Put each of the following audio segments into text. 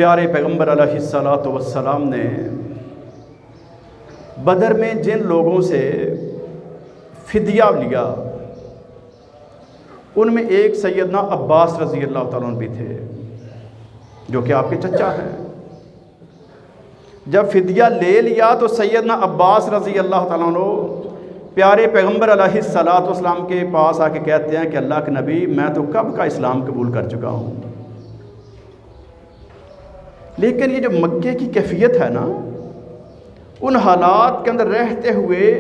پیارے پیغمبر علیہ الصلوۃ والسلام نے بدر میں جن لوگوں سے فدیہ لیا ان میں ایک سیدنا عباس رضی اللہ تعالیٰ عنہ بھی تھے جو کہ آپ کے چچا ہیں۔ جب فدیہ لے لیا تو سیدنا عباس رضی اللہ تعالیٰ عنہ پیارے پیغمبر علیہ الصلوۃ والسلام کے پاس آ کے کہتے ہیں کہ اللہ کے نبی میں تو کب کا اسلام قبول کر چکا ہوں، لیکن یہ جو مکے کی کیفیت ہے نا، ان حالات کے اندر رہتے ہوئے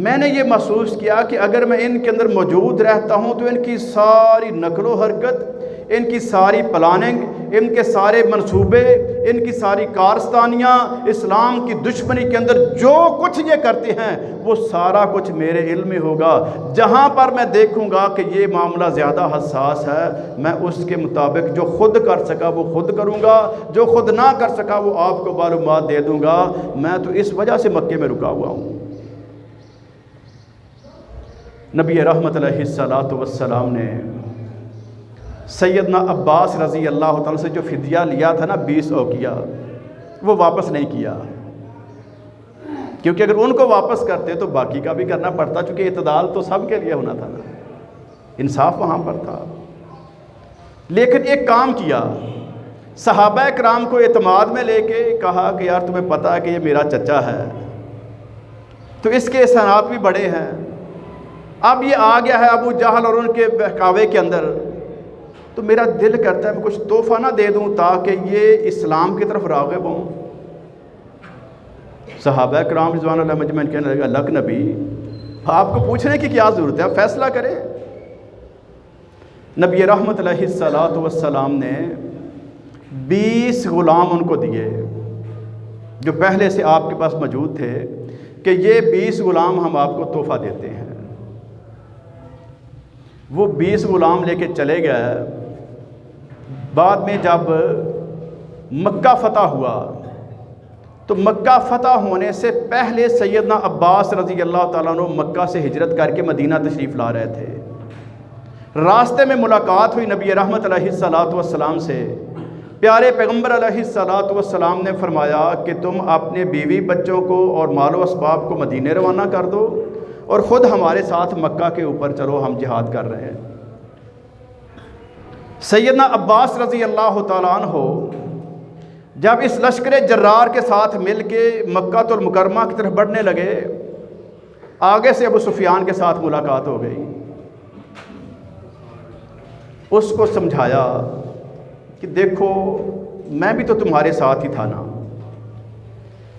میں نے یہ محسوس کیا کہ اگر میں ان کے اندر موجود رہتا ہوں تو ان کی ساری نقل و حرکت، ان کی ساری پلاننگ، ان کے سارے منصوبے، ان کی ساری کارستانیاں، اسلام کی دشمنی کے اندر جو کچھ یہ کرتے ہیں وہ سارا کچھ میرے علم میں ہوگا۔ جہاں پر میں دیکھوں گا کہ یہ معاملہ زیادہ حساس ہے، میں اس کے مطابق جو خود کر سکا وہ خود کروں گا، جو خود نہ کر سکا وہ آپ کو معلومات دے دوں گا۔ میں تو اس وجہ سے مکے میں رکا ہوا ہوں۔ نبی رحمت علیہ الصلوۃ والسلام نے سیدنا عباس رضی اللہ تعالیٰ سے جو فدیہ لیا تھا نا 20 اوقیہ، وہ واپس نہیں کیا، کیونکہ اگر ان کو واپس کرتے تو باقی کا بھی کرنا پڑتا، چونکہ اعتدال تو سب کے لیے ہونا تھا نا، انصاف وہاں پر تھا۔ لیکن ایک کام کیا، صحابہ کرام کو اعتماد میں لے کے کہا کہ یار تمہیں پتہ ہے کہ یہ میرا چچا ہے تو اس کے احسانات بھی بڑے ہیں، اب یہ آ گیا ہے ابو جہل اور ان کے بہکاوے کے اندر، تو میرا دل کرتا ہے میں کچھ تحفہ نہ دے دوں تاکہ یہ اسلام کی طرف راغب ہوں۔ صحابہ کرام رضوان اللہ مجمعین کہنے لگا اللہ کے نبی آپ کو پوچھنے کی کیا ضرورت ہے، آپ فیصلہ کریں۔ نبی رحمت علیہ الصلوۃ والسلام نے 20 غلام ان کو دیے جو پہلے سے آپ کے پاس موجود تھے کہ یہ 20 غلام ہم آپ کو تحفہ دیتے ہیں۔ وہ 20 غلام لے کے چلے گئے۔ بعد میں جب مکہ فتح ہوا تو مکہ فتح ہونے سے پہلے سیدنا عباس رضی اللہ تعالیٰ عنہ مکہ سے ہجرت کر کے مدینہ تشریف لا رہے تھے۔ راستے میں ملاقات ہوئی نبی رحمت علیہ الصلوۃ والسلام سے۔ پیارے پیغمبر علیہ الصلوۃ والسلام نے فرمایا کہ تم اپنے بیوی بچوں کو اور مال و اسباب کو مدینے روانہ کر دو اور خود ہمارے ساتھ مکہ کے اوپر چلو، ہم جہاد کر رہے ہیں۔ سیدنا عباس رضی اللہ تعالیٰ عنہ جب اس لشکر جرار کے ساتھ مل کے مکہ المکرمہ کی طرف بڑھنے لگے، آگے سے ابو سفیان کے ساتھ ملاقات ہو گئی۔ اس کو سمجھایا کہ دیکھو میں بھی تو تمہارے ساتھ ہی تھا نا،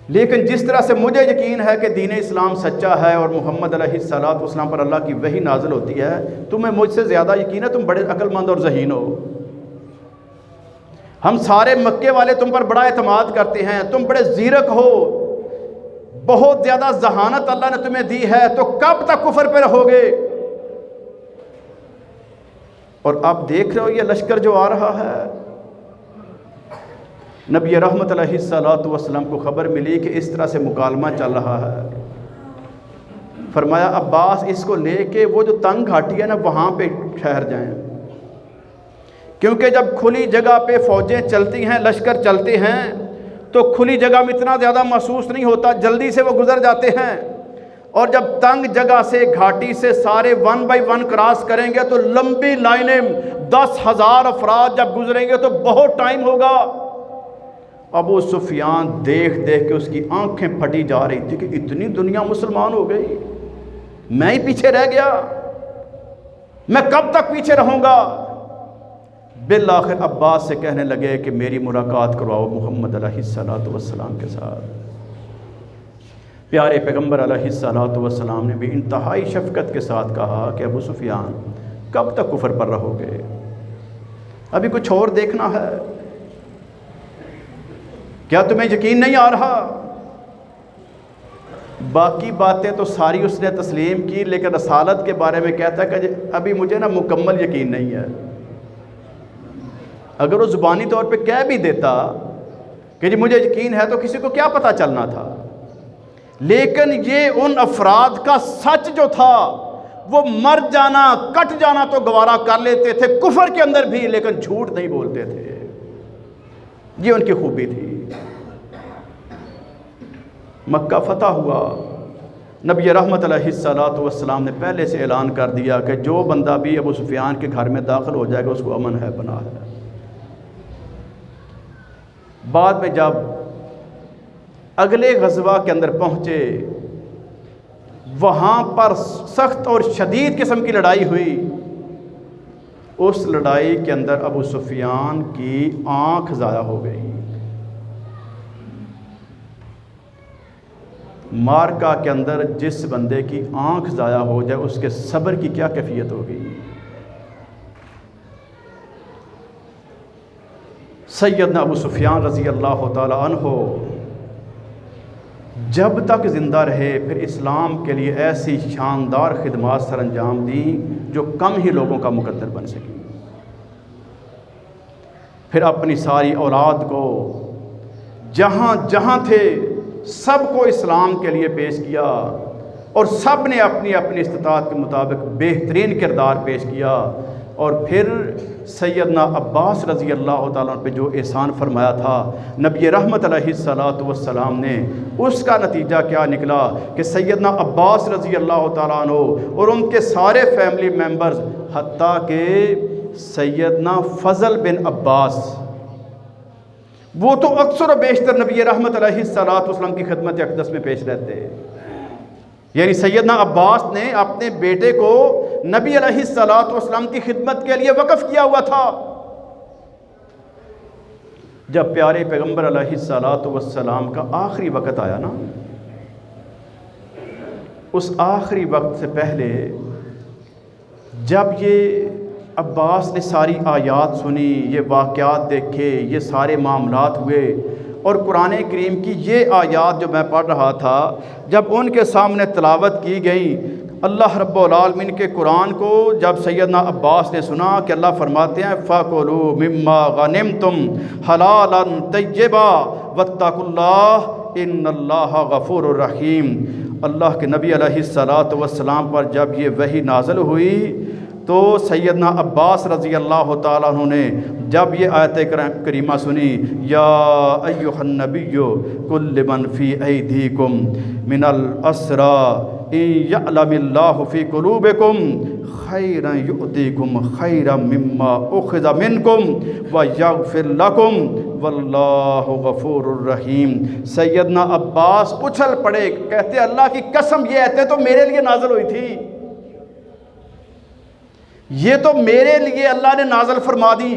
لیکن جس طرح سے مجھے یقین ہے کہ دین اسلام سچا ہے اور محمد علیہ الصلوۃ والسلام پر اللہ کی وحی نازل ہوتی ہے، تمہیں مجھ سے زیادہ یقین ہے، تم بڑے عقل مند اور ذہین ہو، ہم سارے مکے والے تم پر بڑا اعتماد کرتے ہیں، تم بڑے زیرک ہو، بہت زیادہ ذہانت اللہ نے تمہیں دی ہے، تو کب تک کفر پہ رہو گے؟ اور اب دیکھ رہے ہو یہ لشکر جو آ رہا ہے۔ نبی رحمت علیہ الصلوۃ والسلام کو خبر ملی کہ اس طرح سے مکالمہ چل رہا ہے۔ فرمایا عباس اس کو لے کے وہ جو تنگ گھاٹی ہے نا وہاں پہ ٹھہر جائیں، کیونکہ جب کھلی جگہ پہ فوجیں چلتی ہیں، لشکر چلتے ہیں تو کھلی جگہ میں اتنا زیادہ محسوس نہیں ہوتا، جلدی سے وہ گزر جاتے ہیں، اور جب تنگ جگہ سے گھاٹی سے سارے 1 بائی 1 کراس کریں گے تو لمبی لائنیں 10,000 افراد جب گزریں گے تو بہت ٹائم ہوگا۔ ابو سفیان دیکھ دیکھ کے اس کی آنکھیں پھٹی جا رہی تھی کہ اتنی دنیا مسلمان ہو گئی، میں ہی پیچھے رہ گیا، میں کب تک پیچھے رہوں گا؟ بالآخر عباس سے کہنے لگے کہ میری ملاقات کرواؤ محمد علیہ الصلوۃ والسلام کے ساتھ۔ پیارے پیغمبر علیہ الصلوۃ والسلام نے بھی انتہائی شفقت کے ساتھ کہا کہ ابو سفیان کب تک کفر پر رہو گے؟ ابھی کچھ اور دیکھنا ہے، کیا تمہیں یقین نہیں آ رہا؟ باقی باتیں تو ساری اس نے تسلیم کی، لیکن رسالت کے بارے میں کہتا ہے کہ ابھی مجھے نا مکمل یقین نہیں ہے۔ اگر وہ زبانی طور پہ کہہ بھی دیتا کہ جی مجھے یقین ہے تو کسی کو کیا پتہ چلنا تھا، لیکن یہ ان افراد کا سچ جو تھا وہ مر جانا کٹ جانا تو گوارا کر لیتے تھے کفر کے اندر بھی، لیکن جھوٹ نہیں بولتے تھے۔ یہ ان کی خوبی تھی۔ مکہ فتح ہوا، نبی رحمت علیہ الصلوۃ والسلام نے پہلے سے اعلان کر دیا کہ جو بندہ بھی ابو سفیان کے گھر میں داخل ہو جائے گا اس کو امن ہے، پناہ ہے۔ بعد میں جب اگلے غزوہ کے اندر پہنچے، وہاں پر سخت اور شدید قسم کی لڑائی ہوئی۔ اس لڑائی کے اندر ابو سفیان کی آنکھ ضائع ہو گئی۔ مارکا کے اندر جس بندے کی آنکھ ضائع ہو جائے اس کے صبر کی کیا کیفیت ہوگی۔ سیدنا ابو سفیان رضی اللہ تعالی عنہ جب تک زندہ رہے پھر اسلام کے لیے ایسی شاندار خدمات سر انجام دیں جو کم ہی لوگوں کا مقدر بن سکی۔ پھر اپنی ساری اولاد کو جہاں جہاں تھے سب کو اسلام کے لیے پیش کیا، اور سب نے اپنی اپنی استطاعت کے مطابق بہترین کردار پیش کیا۔ اور پھر سیدنا عباس رضی اللہ تعالیٰ پہ جو احسان فرمایا تھا نبی رحمت علیہ الصلوۃ والسلام نے، اس کا نتیجہ کیا نکلا کہ سیدنا عباس رضی اللہ تعالیٰ عنہ اور ان کے سارے فیملی ممبرز، حتیٰ کہ سیدنا فضل بن عباس، وہ تو اکثر و بیشتر نبی رحمت علیہ الصلوۃ والسلام کی خدمت اقدس میں پیش رہتے۔ یعنی سیدنا عباس نے اپنے بیٹے کو نبی علیہ الصلوۃ والسلام کی خدمت کے لیے وقف کیا ہوا تھا۔ جب پیارے پیغمبر علیہ الصلوۃ والسلام کا آخری وقت آیا نا، اس آخری وقت سے پہلے جب یہ عباس نے ساری آیات سنی، یہ واقعات دیکھے، یہ سارے معاملات ہوئے، اور قرآن کریم کی یہ آیات جو میں پڑھ رہا تھا جب ان کے سامنے تلاوت کی گئی، اللہ رب العالمین کے قرآن کو جب سیدنا عباس نے سنا کہ اللہ فرماتے ہیں فَكُلُوا مِمَّا غَنِمْتُمْ حَلَالًا طَيِّبًا وَاتَّقُوا اللَّهَ إِنَّ اللَّهَ غَفُورٌ رَحِيمٌ۔ اللہ کے نبی علیہ الصلوۃ والسلام پر جب یہ وحی نازل ہوئی تو سیدنا عباس رضی اللہ تعالیٰ عنہ نے جب یہ آیت کریمہ سنی، یا ایھا النبی قل لمن فی ایدیکم من الاسری ان یعلم اللہ فی قلوبکم خیرا یؤتیکم خیرا مما اخذ منکم ویغفر لکم واللہ غفور الرحیم۔ سیدنا عباس اچھل پڑے، کہتے اللہ کی قسم یہ آیتیں تو میرے لیے نازل ہوئی تھی، یہ تو میرے لیے اللہ نے نازل فرما دی،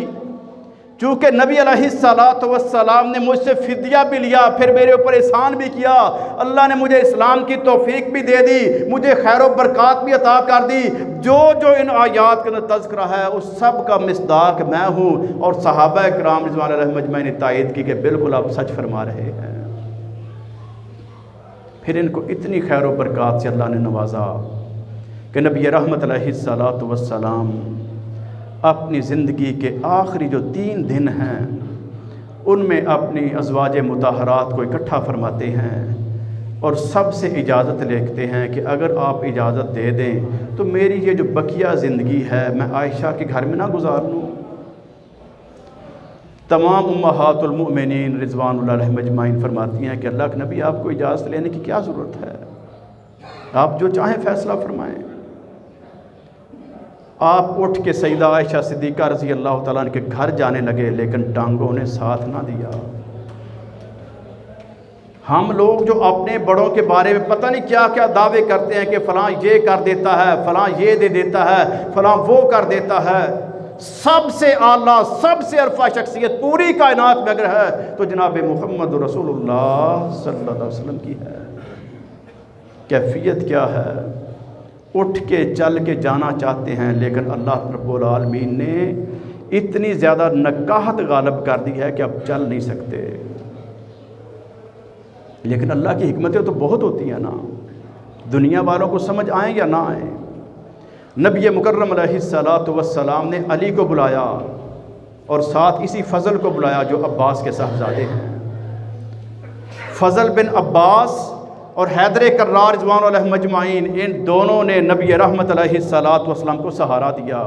چونکہ نبی علیہ الصلوۃ والسلام نے مجھ سے فدیہ بھی لیا، پھر میرے اوپر احسان بھی کیا، اللہ نے مجھے اسلام کی توفیق بھی دے دی، مجھے خیر و برکات بھی عطا کر دی۔ جو جو ان آیات کا تذکرہ ہے اس سب کا مصداق میں ہوں، اور صحابہ کرام رضوان اللہ علیہم اجمعین نے تائید کی کہ بالکل آپ سچ فرما رہے ہیں۔ پھر ان کو اتنی خیر و برکات سے اللہ نے نوازا کہ نبی رحمت علیہ الصلوۃ والسلام اپنی زندگی کے آخری جو 3 دن ہیں ان میں اپنی ازواج مطہرات کو اکٹھا فرماتے ہیں اور سب سے اجازت لیتے ہیں کہ اگر آپ اجازت دے دیں تو میری یہ جو بقیہ زندگی ہے میں عائشہ کے گھر میں نہ گزار لوں۔ تمام امہات المؤمنین رضوان اللہ علیہم اجمعین فرماتی ہیں کہ اللہ کے نبی آپ کو اجازت لینے کی کیا ضرورت ہے، آپ جو چاہیں فیصلہ فرمائیں۔ آپ اٹھ کے سیدہ عائشہ صدیقہ رضی اللہ تعالیٰ عنہ کے گھر جانے لگے، لیکن ٹانگوں نے ساتھ نہ دیا۔ ہم لوگ جو اپنے بڑوں کے بارے میں پتہ نہیں کیا کیا دعوے کرتے ہیں کہ فلاں یہ کر دیتا ہے، فلاں یہ دے دیتا ہے، فلاں وہ کر دیتا ہے، سب سے اعلیٰ سب سے عرفہ شخصیت پوری کائنات میں اگر ہے تو جناب محمد رسول اللہ صلی اللہ علیہ وسلم کی ہے۔ کیفیت کیا ہے؟ اٹھ کے چل کے جانا چاہتے ہیں، لیکن اللہ رب العالمین نے اتنی زیادہ نکاہت غالب کر دی ہے کہ اب چل نہیں سکتے۔ لیکن اللہ کی حکمتیں تو بہت ہوتی ہیں نا، دنیا والوں کو سمجھ آئیں یا نہ آئیں۔ نبی مکرم علیہ الصلوۃ والسلام نے علی کو بلایا اور ساتھ اسی فضل کو بلایا جو عباس کے صاحبزادے ہیں۔ فضل بن عباس اور حیدر کرار رضوان علیہم اجمعین، ان دونوں نے نبی رحمت علیہ الصلوۃ والسلام کو سہارا دیا۔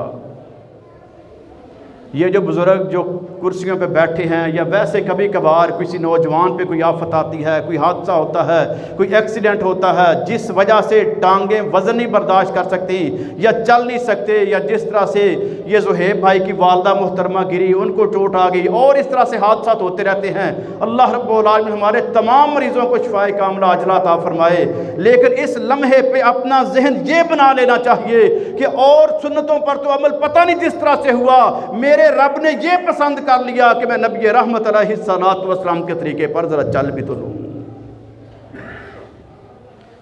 یہ جو بزرگ جو کرسیوں پہ بیٹھے ہیں یا ویسے کبھی کبھار کسی نوجوان پہ کوئی آفت آتی ہے، کوئی حادثہ ہوتا ہے، کوئی ایکسیڈنٹ ہوتا ہے جس وجہ سے ٹانگیں وزن نہیں برداشت کر سکتی یا چل نہیں سکتے، یا جس طرح سے یہ زہیب بھائی کی والدہ محترمہ گری، ان کو چوٹ آ گئی، اور اس طرح سے حادثات ہوتے رہتے ہیں، اللہ رب العالمین ہمارے تمام مریضوں کو شفائے کاملہ عاجلہ عطا فرمائے۔ لیکن اس لمحے پہ اپنا ذہن یہ بنا لینا چاہیے کہ اور سنتوں پر تو عمل پتہ نہیں جس طرح سے ہوا، میرے رب نے یہ پسند کر لیا کہ میں نبی رحمت علیہ السلام کے طریقے پر ذرا چل بھی تو لوں۔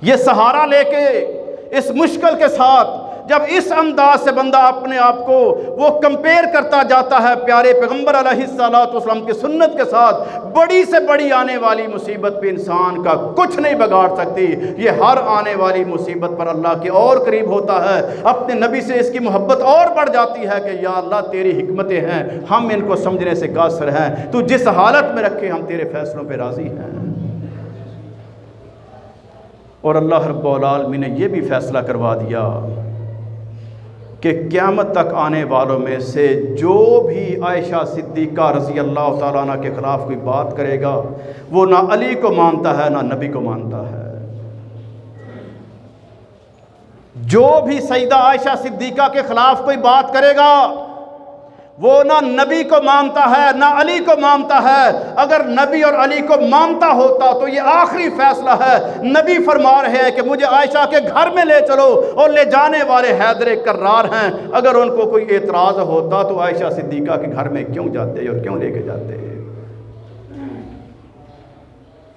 یہ سہارا لے کے اس مشکل کے ساتھ جب اس انداز سے بندہ اپنے آپ کو وہ کمپیئر کرتا جاتا ہے پیارے پیغمبر علیہ السلام کی سنت کے ساتھ، بڑی سے بڑی آنے والی مصیبت پہ انسان کا کچھ نہیں بگاڑ سکتی۔ یہ ہر آنے والی مصیبت پر اللہ کے اور قریب ہوتا ہے، اپنے نبی سے اس کی محبت اور بڑھ جاتی ہے کہ یا اللہ تیری حکمتیں ہیں، ہم ان کو سمجھنے سے قاصر ہیں، تو جس حالت میں رکھے ہم تیرے فیصلوں پہ راضی ہیں۔ اور اللہ رب العالمین نے یہ بھی فیصلہ کروا دیا کہ قیامت تک آنے والوں میں سے جو بھی عائشہ صدیقہ رضی اللہ تعالیٰ عنہ کے خلاف کوئی بات کرے گا وہ نہ علی کو مانتا ہے نہ نبی کو مانتا ہے۔ جو بھی سیدہ عائشہ صدیقہ کے خلاف کوئی بات کرے گا وہ نہ نبی کو مانتا ہے نہ علی کو مانتا ہے۔ اگر نبی اور علی کو مانتا ہوتا تو یہ آخری فیصلہ ہے، نبی فرما رہے ہیں کہ مجھے عائشہ کے گھر میں لے چلو، اور لے جانے والے حیدر کرار ہیں۔ اگر ان کو کوئی اعتراض ہوتا تو عائشہ صدیقہ کے گھر میں کیوں جاتے اور کیوں لے کے جاتے؟